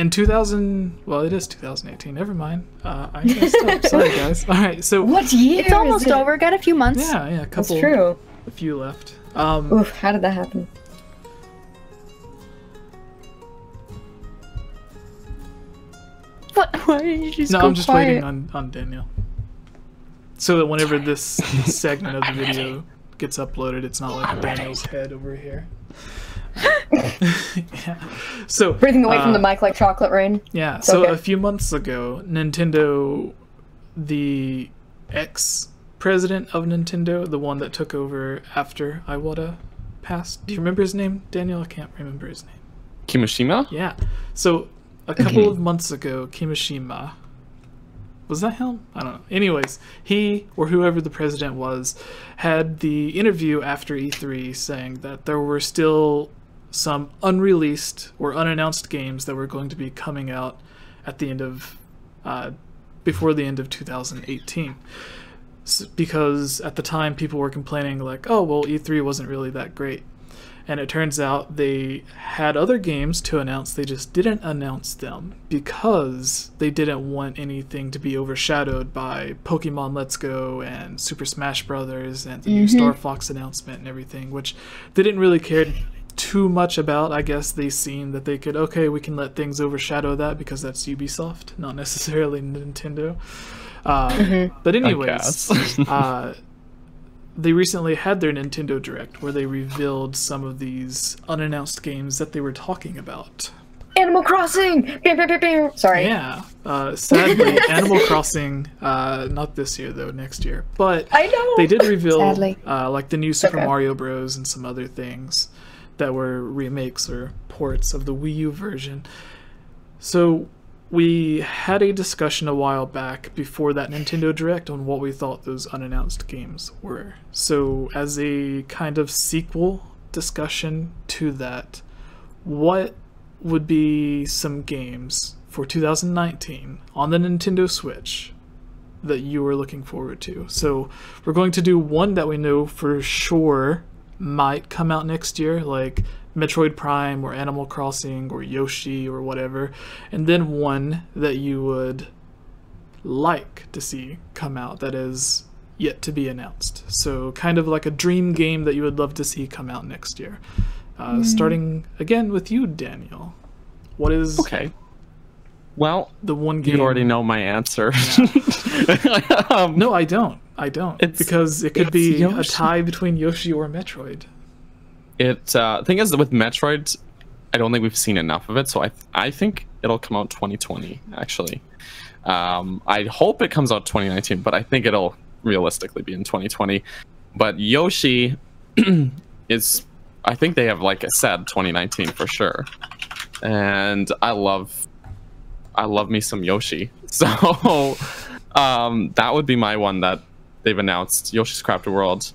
in 2000, well, it is 2018. Never mind. I messed up. Sorry, guys. All right, so what year? It's almost over. Got a few months. Yeah, a couple. That's true. A few left. Oof, how did that happen? What? Why did you just No, go I'm just quiet? waiting on Danielle. So that whenever this segment of the video gets uploaded, it's not like Daniel's head over here. Yeah. So Breathing away from the mic like chocolate rain. Yeah, It's so okay. a few months ago, Nintendo, the ex-president of Nintendo, the one that took over after Iwata passed. Do you remember his name, Daniel? I can't remember his name. Kimishima? Yeah. So a couple of months ago, Kimishima, was that him? I don't know. Anyways, he, or whoever the president was, had the interview after E3 saying that there were still some unreleased or unannounced games that were going to be coming out at the end of, before the end of 2018. Because at the time people were complaining like, oh, well, E3 wasn't really that great. And it turns out they had other games to announce, they just didn't announce them because they didn't want anything to be overshadowed by Pokemon Let's Go and Super Smash Brothers and the new Star Fox announcement and everything, which they didn't really care too much about. I guess they seen that they could, okay, we can let things overshadow that because that's Ubisoft, not necessarily Nintendo. But anyways, they recently had their Nintendo Direct where they revealed some of these unannounced games that they were talking about. Animal Crossing! Sorry. Yeah. Sadly, Animal Crossing, not this year though, next year. But I know. they did reveal Sadly. like the new Super Okay. Mario Bros. And some other things that were remakes or ports of the Wii U version. So we had a discussion a while back before that Nintendo Direct on what we thought those unannounced games were. So as a kind of sequel discussion to that, what would be some games for 2019 on the Nintendo Switch that you were looking forward to? So we're going to do one that we know for sure might come out next year, like Metroid Prime or Animal Crossing or Yoshi or whatever, and then one that you would like to see come out that is yet to be announced. So kind of like a dream game that you would love to see come out next year. Starting again with you, Daniel. What is Well, the one game you already know my answer. No, I don't. Because it could be Yoshi. a tie between Yoshi or Metroid. Thing is, with Metroid, I don't think we've seen enough of it, so I think it'll come out 2020, actually. I hope it comes out 2019, but I think it'll realistically be in 2020. But Yoshi is, I think they have, like I said, 2019 for sure. And I love me some Yoshi. So that would be my one that they've announced, Yoshi's Crafted World.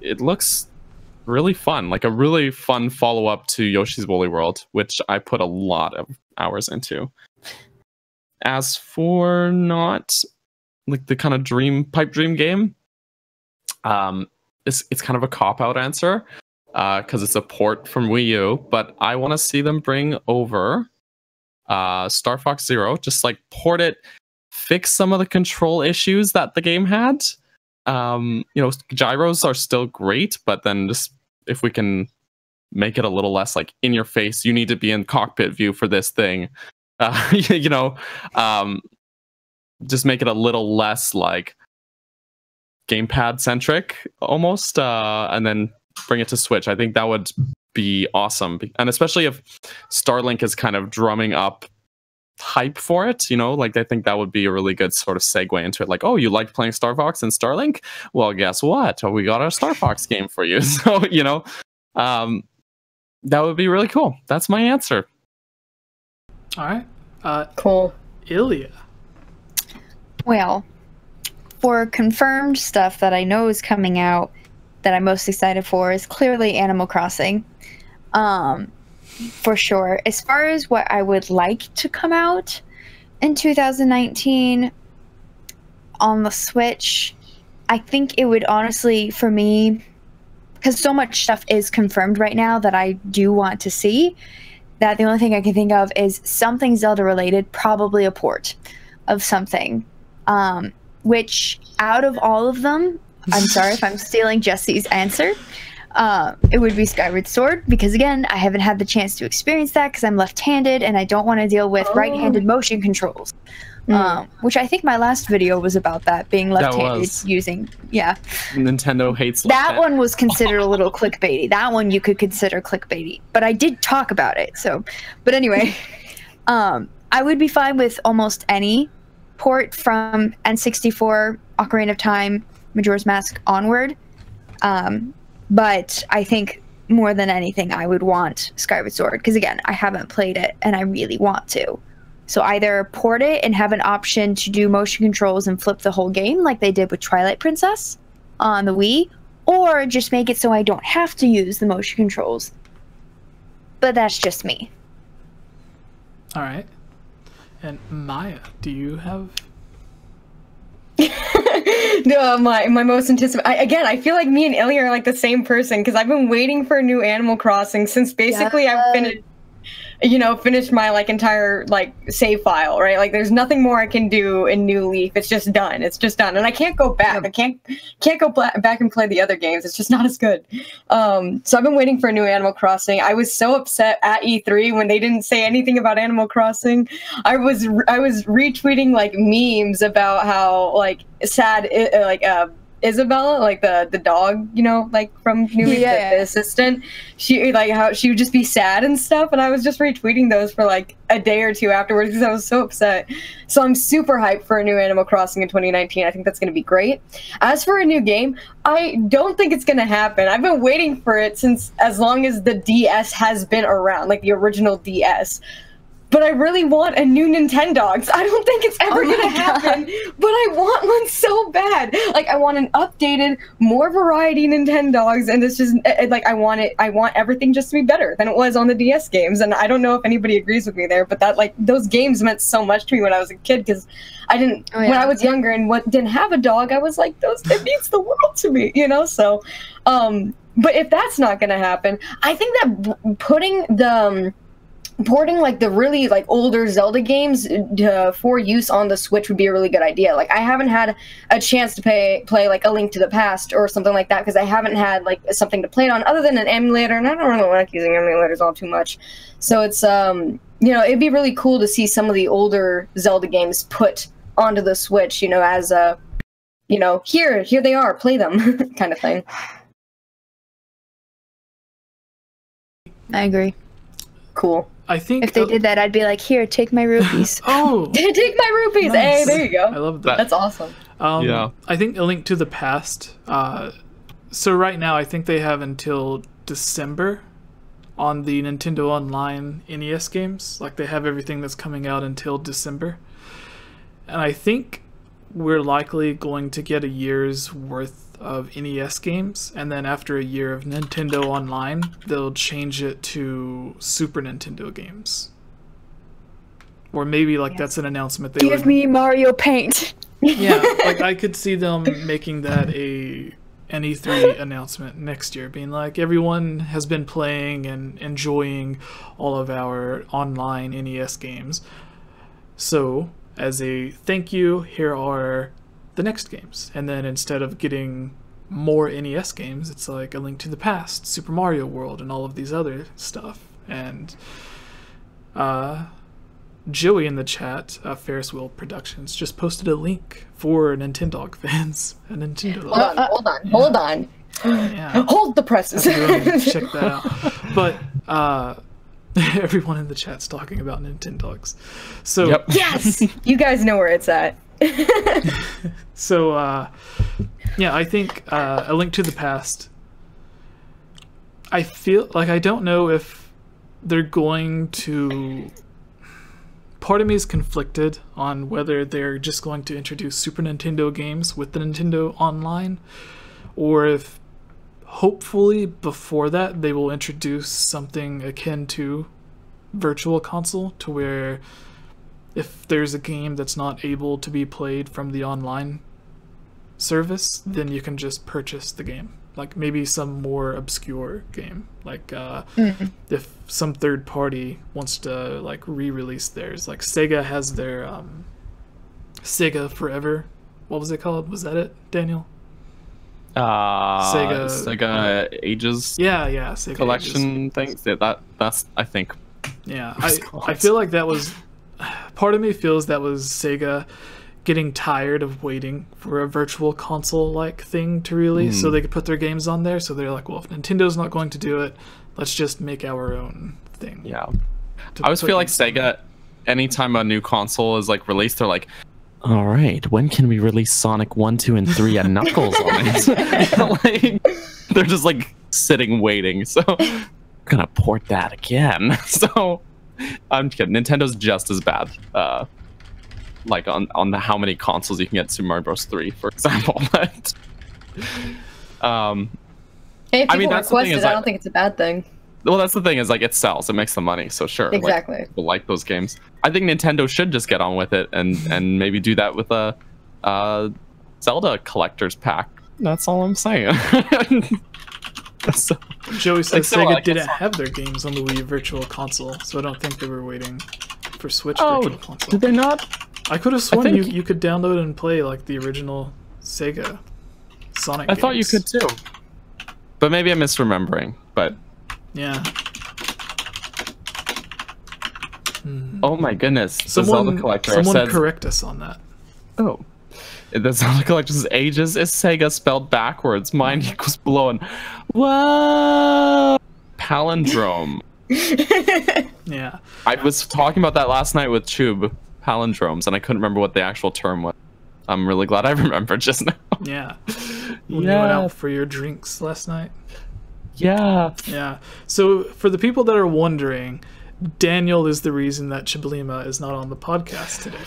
It looks really fun, like a really fun follow-up to Yoshi's Woolly World, which I put a lot of hours into. As for not like the kind of pipe dream game, it's kind of a cop-out answer because it's a port from Wii U, but I want to see them bring over Star Fox Zero, just like port it, fix some of the control issues that the game had. Gyros are still great, but then just if we can make it a little less like in your face, you need to be in cockpit view for this thing. Just make it a little less like gamepad centric almost, and then bring it to Switch. I think that would be awesome, and especially if Starlink is kind of drumming up hype for it, like I think that would be a really good sort of segue into it. Like, oh, you like playing Star Fox and Starlink? Well, guess what? We got a Star Fox game for you. So, that would be really cool. That's my answer. All right. Cool. Ilya. Well, for confirmed stuff that I know is coming out that I'm most excited for is clearly Animal Crossing. For sure. As far as what I would like to come out in 2019 on the Switch, I think it would honestly, for me, because so much stuff is confirmed right now that I do want to see, that the only thing I can think of is something Zelda related, probably a port of something. Which out of all of them, I'm sorry if I'm stealing Jesse's answer, it would be Skyward Sword, because again, I haven't had the chance to experience that because I'm left-handed and I don't want to deal with right-handed motion controls. Which I think my last video was about that, being left-handed using, Nintendo hates that one was considered a little clickbaity. That one you could consider clickbaity, but I did talk about it, so. But anyway, I would be fine with almost any port from N64, Ocarina of Time, Majora's Mask onward. But I think more than anything, I would want Skyward Sword, because again, I haven't played it and I really want to. So either port it and have an option to do motion controls and flip the whole game like they did with Twilight Princess on the Wii, or just make it so I don't have to use the motion controls. But that's just me. All right. And Maya, do you have... No, my most anticipated. Again, I feel like me and Ilya are like the same person, because I've been waiting for a new Animal Crossing since basically I've finished my like entire like save file, right? Like there's nothing more I can do in New Leaf. It's just done. It's just done, and I can't go back. I can't go back and play the other games. It's just not as good. So I've been waiting for a new Animal Crossing. I was so upset at E3 when they didn't say anything about Animal Crossing. I was retweeting like memes about how like sad Isabella, like the dog, you know, like from New Leaf, the assistant, she like how she would just be sad and stuff, and I was just retweeting those for like a day or two afterwards because I was so upset. So I'm super hyped for a new Animal Crossing in 2019. I think that's going to be great. As for a new game, I don't think it's going to happen. I've been waiting for it since as long as the DS has been around, like the original DS. But I really want a new Nintendogs. I don't think it's ever gonna happen, but I want one so bad. Like, I want an updated, more variety Nintendogs, and it's just, like, I want everything just to be better than it was on the DS games, and I don't know if anybody agrees with me there, but that, like, those games meant so much to me when I was a kid, because I didn't, when I was younger and didn't have a dog, I was like, it means the world to me, you know, so, but if that's not gonna happen, I think that porting like the really like older Zelda games for use on the Switch would be a really good idea. Like I haven't had a chance to play like A Link to the Past or something like that because I haven't had like something to play it on other than an emulator, and I don't really like using emulators all too much. So it's you know, it'd be really cool to see some of the older Zelda games put onto the Switch, you know, as a, you know, here they are, play them kind of thing. I agree. Cool. I think if they did that, I'd be like, "Here, take my rupees." Oh, take my rupees! Nice. Hey, there you go. I love that. That's awesome. Yeah. I think A Link to the Past. So right now, I think they have until December on the Nintendo Online NES games. Like they have everything that's coming out until December, and I think we're likely going to get a year's worth of NES games, and then after a year of Nintendo Online, they'll change it to Super Nintendo games. Or maybe like that's an announcement they Give me Mario Paint. Yeah, like I could see them making that an E3 announcement next year, being like, everyone has been playing and enjoying all of our online NES games. So, as a thank you, here are the next games. And then instead of getting more NES games, it's like A Link to the Past, Super Mario World, and all of these other stuff. And Joey in the chat, Ferris Wheel Productions, just posted a link for Nintendo fans. A Nintendo. Hold on. Yeah. Hold the presses. Check that out. But everyone in the chat's talking about Nintendogs. So yep. Yes, you guys know where it's at. So yeah, I think A Link to the Past, I feel like I don't know if they're going to, part of me is conflicted on whether they're just going to introduce Super Nintendo games with the Nintendo Online, or if hopefully before that they will introduce something akin to Virtual Console, to where if there's a game that's not able to be played from the online service, then you can just purchase the game like maybe some more obscure game, like if some third party wants to like re-release theirs. Like Sega has their Sega Forever. What was it called? Was that it, Daniel? Sega Ages. Yeah, Sega collection Ages. things. Yeah, that's I think. Yeah, I feel like that was, part of me feels that was Sega getting tired of waiting for a virtual console like thing to release so they could put their games on there. So they're like, well, if Nintendo's not going to do it, let's just make our own thing. Yeah, I always feel like Sega, anytime a new console is like released, they're like, all right, when can we release Sonic 1, 2, and 3 and Knuckles on it? Like, they're just like sitting waiting. So we're gonna port that again. So I'm kidding. Nintendo's just as bad. Like on the how many consoles you can get Super Mario Bros. 3, for example. But, hey, if people I mean, that's request the thing it, is, I don't think it's a bad thing. Well, that's the thing is, like, it sells, it makes the money, so sure. Exactly. Like, people like those games. I think Nintendo should just get on with it and maybe do that with a Zelda collector's pack. That's all I'm saying. So, Joey said like, Sega didn't have their games on the Wii Virtual Console, so I don't think they were waiting for Switch Virtual Console. Did they not? I could have sworn you could download and play like the original Sega Sonic games. I thought you could too. But maybe I'm misremembering, but... Yeah. Oh my goodness. Someone says, correct us on that. Oh. The Zelda Collector says, Ages is Sega spelled backwards. Mine equals below and... Whoa! Palindrome. Yeah. I was talking about that last night with Chube. Palindromes, and I couldn't remember what the actual term was. I'm really glad I remembered just now. Yeah. When you went out for your drinks last night. Yeah. Yeah. So for the people that are wondering, Daniel is the reason that Chiblima is not on the podcast today.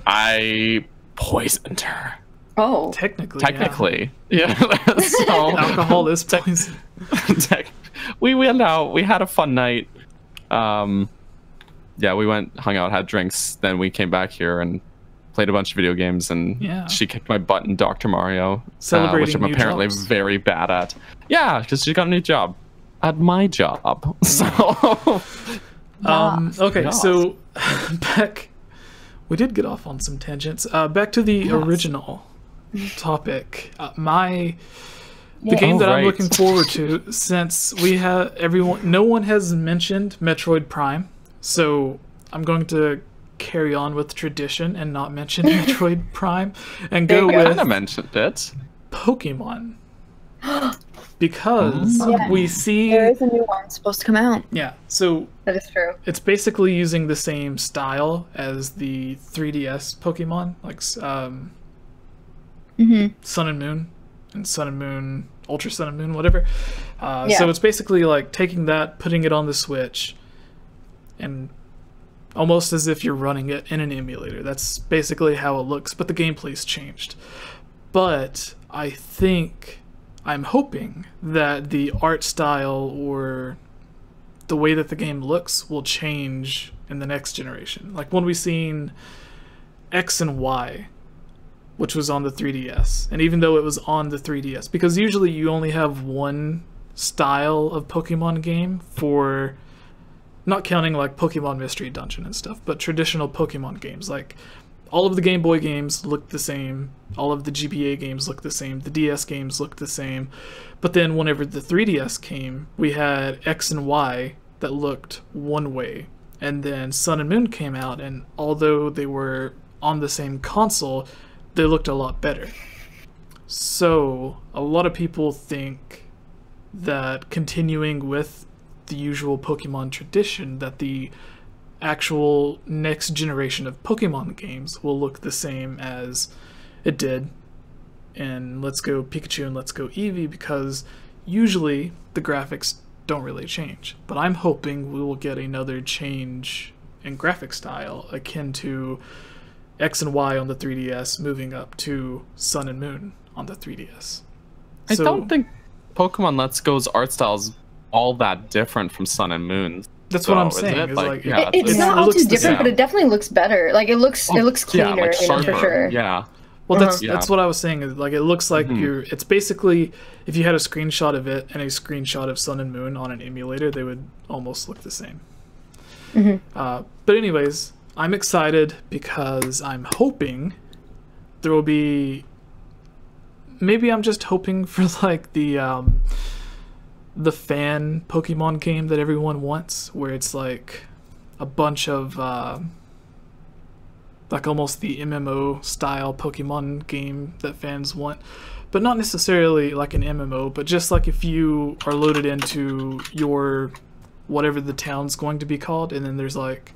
I poisoned her. Oh. Technically. Yeah. So, alcohol is poison. We went out. We had a fun night. Yeah, we went, hung out, had drinks. Then we came back here and played a bunch of video games. And she kicked my butt in Dr. Mario, which I'm apparently very bad at. Yeah, because she got a new job at my job. So, okay, so back. We did get off on some tangents. Back to the original topic. The game that I'm looking forward to, since we have no one has mentioned Metroid Prime, so I'm going to carry on with tradition and not mention Metroid Prime and go with kind of mentioned it. Pokemon. Because we see there is a new one supposed to come out. Yeah, so that is true. It's basically using the same style as the 3DS Pokemon, like Sun and Moon and Sun and Moon, Ultra Sun and Moon, whatever. So it's basically like taking that, putting it on the Switch, and almost as if you're running it in an emulator. That's basically how it looks, but the gameplay's changed. But I'm hoping that the art style or the way that the game looks will change in the next generation. Like when we seen X and Y, which was on the 3DS, and even though it was on the 3DS, because usually you only have one style of Pokemon game for, not counting like Pokemon Mystery Dungeon and stuff, but traditional Pokemon games. Like all of the Game Boy games look the same, all of the GBA games look the same, the DS games look the same. But then whenever the 3DS came, we had X and Y that looked one way. And then Sun and Moon came out, and although they were on the same console, they looked a lot better. So a lot of people think that continuing with the usual Pokemon tradition, that the actual next generation of Pokemon games will look the same as it did in Let's Go Pikachu and Let's Go Eevee, because usually the graphics don't really change. But I'm hoping we will get another change in graphic style akin to X and Y on the 3DS moving up to Sun and Moon on the 3DS. I don't think Pokemon Let's Go's art style is all that different from Sun and Moon. That's what I'm saying. It? It's not all too different, but it definitely looks better. Like it looks cleaner, like for sure. Yeah, Well, that's what I was saying. Like, it looks like it's basically, if you had a screenshot of it and a screenshot of Sun and Moon on an emulator, they would almost look the same. But anyways, I'm excited because I'm hoping there will be, maybe I'm just hoping for like the fan Pokemon game that everyone wants, where it's like a bunch of like almost the MMO style Pokemon game that fans want, but not necessarily like an MMO, but just like if you are loaded into your whatever the town's going to be called, and then there's like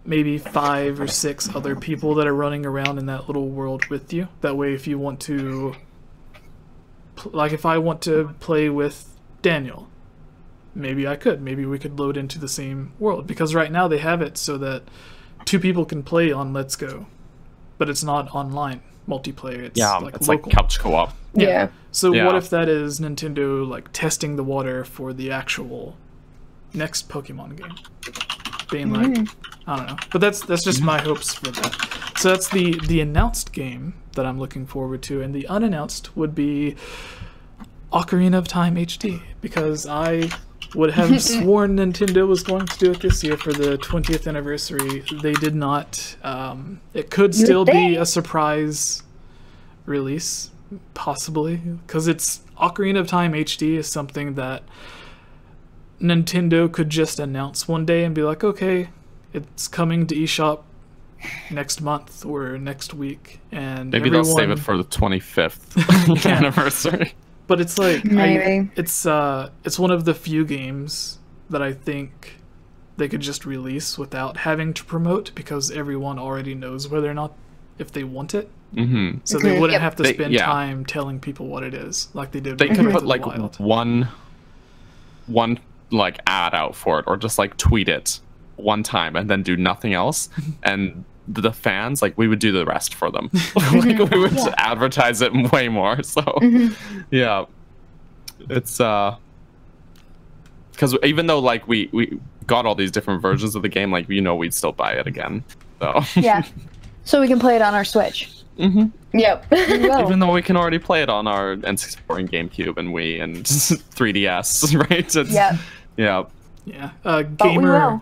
maybe 5 or 6 other people that are running around in that little world with you. That way, if you want to, like if I want to play with Daniel, maybe I could. Maybe we could load into the same world, because right now they have it so that 2 people can play on Let's Go, but it's not online multiplayer. It's like it's local. like couch co-op. Yeah. So what if that is Nintendo like testing the water for the actual next Pokemon game? Being like, I don't know. But that's just my hopes for that. So that's the announced game that I'm looking forward to, and the unannounced would be Ocarina of Time HD, because I would have sworn Nintendo was going to do it this year for the 20th anniversary. They did not. It could still be a surprise release, possibly, because it's Ocarina of Time HD is something that Nintendo could just announce one day and be like, okay, it's coming to eShop next month or next week, and maybe they'll save it for the 25th anniversary. But it's like maybe it's one of the few games that I think they could just release without having to promote, because everyone already knows whether or not if they want it. So they wouldn't have to spend time telling people what it is like they did. They with can Breath put of like the Wild. one like ad out for it, or just like tweet it one time and then do nothing else, and the fans, like, we would do the rest for them. Like, we would advertise it way more. So yeah, it's because even though like we got all these different versions of the game, like, we'd still buy it again. So yeah, so we can play it on our Switch. Yep. Even though we can already play it on our N64 and GameCube and Wii and 3DS, right? Gamer.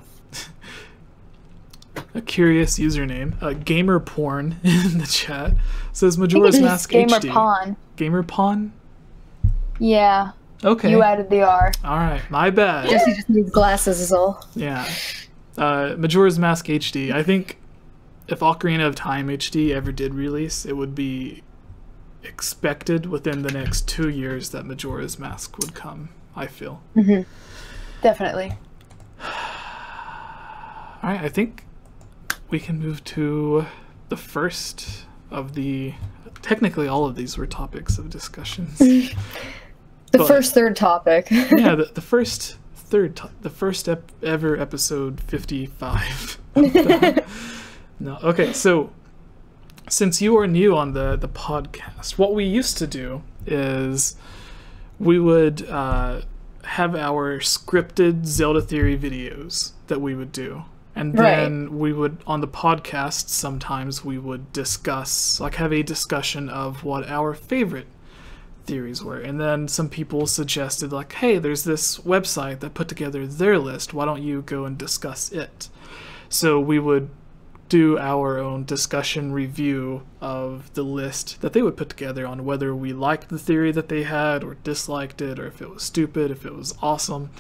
A curious username, Gamer Porn in the chat says Majora's Mask Gamer HD. Pawn. Gamer Pawn? Yeah. Okay. You added the R. All right, my bad. Jesse just needs glasses is all. Yeah. Majora's Mask HD. I think if Ocarina of Time HD ever did release, it would be expected within the next 2 years that Majora's Mask would come, I feel. Definitely. All right, I think we can move to the first of the... Technically, all of these were topics of discussions. The first third topic. Yeah, the first ever episode 55. No, okay, so since you are new on the podcast, what we used to do is we would have our scripted Zelda theory videos that we would do. And then we would, on the podcast, sometimes we would discuss, like have a discussion of what our favorite theories were. And then some people suggested, like, hey, there's this website that put together their list. Why don't you go and discuss it? So we would do our own discussion review of the list that they would put together on whether we liked the theory that they had or disliked it, or if it was stupid, if it was awesome.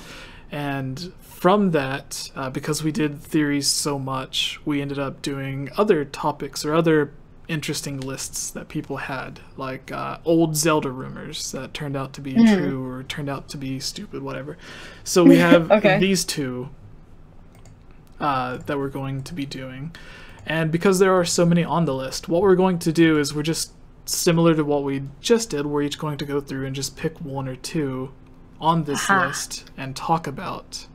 And from that, because we did theories so much, we ended up doing other topics or other interesting lists that people had, like old Zelda rumors that turned out to be true or turned out to be stupid, whatever. So we have these two that we're going to be doing. And because there are so many on the list, what we're going to do is we're just similar to what we just did. We're each going to go through and just pick one or two on this list and talk about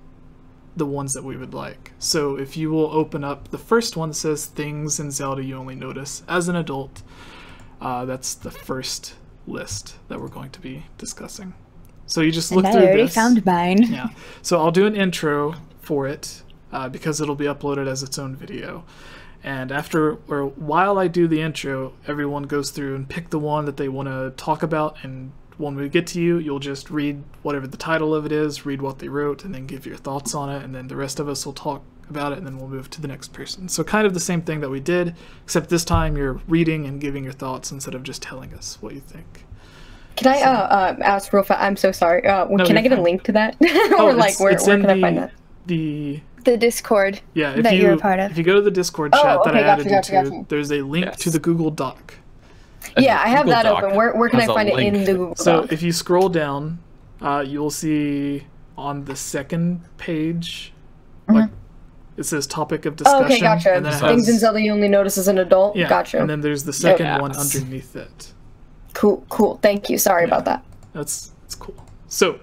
the ones that we would like. So if you will open up the first one that says things in Zelda you only notice as an adult, that's the first list that we're going to be discussing. So you just look through this. I already found mine. Yeah. So I'll do an intro for it because it'll be uploaded as its own video. And while I do the intro, everyone goes through and pick the one that they want to talk about, and when we get to you, you'll just read whatever the title of it is, read what they wrote, and then give your thoughts on it, and then the rest of us will talk about it, and then we'll move to the next person. So kind of the same thing that we did, except this time you're reading and giving your thoughts instead of just telling us what you think. Can I ask real fast? I'm so sorry. Can I get a link to that? Or where can I find that? The Discord. Yeah, that you're a part of. If you go to the Discord chat that I added into, there's a link to the Google Doc. Yeah, I have that open. Where can I find it in the Google Doc? So if you scroll down, you'll see on the second page, like it says topic of discussion. Oh, okay, gotcha. And then it Things in Zelda you only notice as an adult. Yeah, gotcha. And then there's the second one underneath it. Cool. Thank you. Sorry about that. That's cool. So,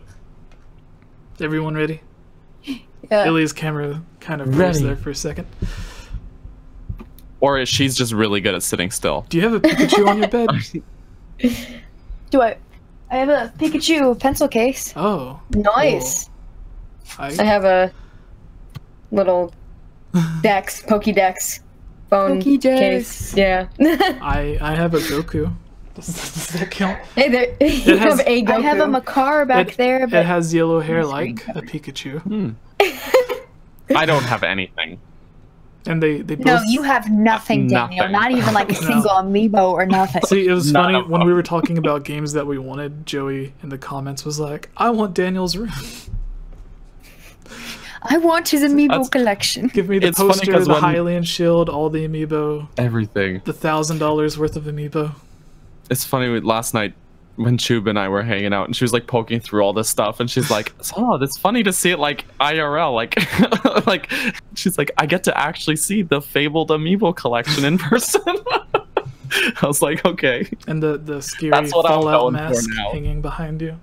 everyone ready? Yeah. Ilia's camera kind of froze there for a second. Or she's just really good at sitting still. Do you have a Pikachu on your bed? Do I? I have a Pikachu pencil case. Oh. Nice. Cool. I have a little Pokédex phone case. Yeah. I have a Goku. Does that count? Hey, you have a Goku. I have a Makar back there. But it has yellow hair like a Pikachu. I don't have anything. And they both... No, you have nothing, Daniel. Not even like a single amiibo or nothing. See, it was funny when we were talking about games that we wanted. Joey in the comments was like, "I want Daniel's room. I want his amiibo collection. Give me the poster, the Hylian shield, all the amiibo, everything, the $1,000 worth of amiibo." It's funny, last night when Chub and I were hanging out and she was like poking through all this stuff and she's like, "Oh, it's funny to see it like IRL, like like she's like, I get to actually see the fabled amiibo collection in person." I was like, okay. And the scary Fallout mask hanging behind you.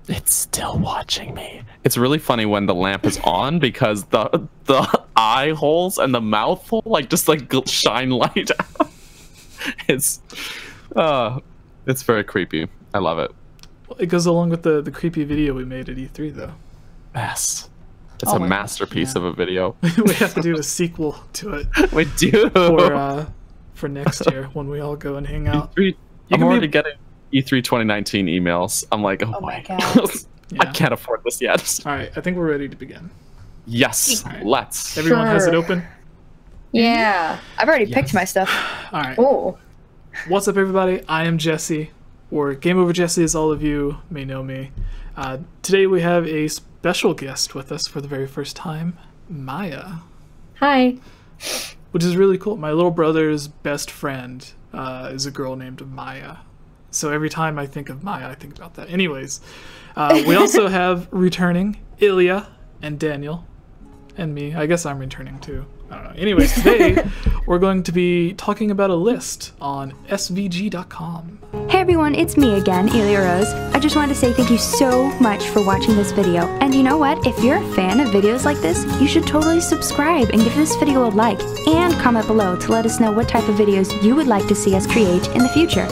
It's still watching me. It's really funny when the lamp is on because the eye holes and the mouth hole just shine light out. It's very creepy. I love it. Well, it goes along with the creepy video we made at E3 though. Yes. It's a masterpiece of a video. We have to do a sequel to it. We do. For next year when we all go and hang out. I'm already getting E3 2019 emails. I'm like, oh my god. I can't afford this yet. All right, I think we're ready to begin. Yes, let's. Everyone has it open? Yeah. I've already picked my stuff. All right. Oh. What's up, everybody? I am Jesse, or GameOverJesse as all of you may know me. Today we have a special guest with us for the very first time, Maya. Hi. Which is really cool. My little brother's best friend is a girl named Maya. So every time I think of Maya, I think about that. Anyways, we also have returning Ilia and Daniel and me. I guess I'm returning too. I don't know. Anyways, today we're going to be talking about a list on svg.com. Hey everyone, it's me again, Ilia Rose. I just wanted to say thank you so much for watching this video. And you know what? If you're a fan of videos like this, you should totally subscribe and give this video a like and comment below to let us know what type of videos you would like to see us create in the future.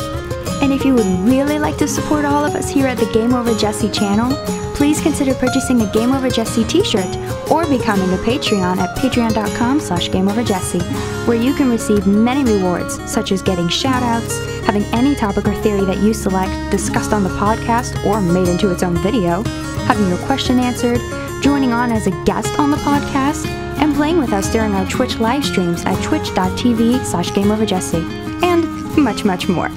And if you would really like to support all of us here at the GameOverJesse channel, please consider purchasing a GameOverJesse t-shirt or becoming a Patreon at patreon.com/GameOverJesse, where you can receive many rewards, such as getting shoutouts, having any topic or theory that you select discussed on the podcast or made into its own video, having your question answered, joining on as a guest on the podcast, and playing with us during our Twitch live streams at twitch.tv/GameOverJesse, and much, much more.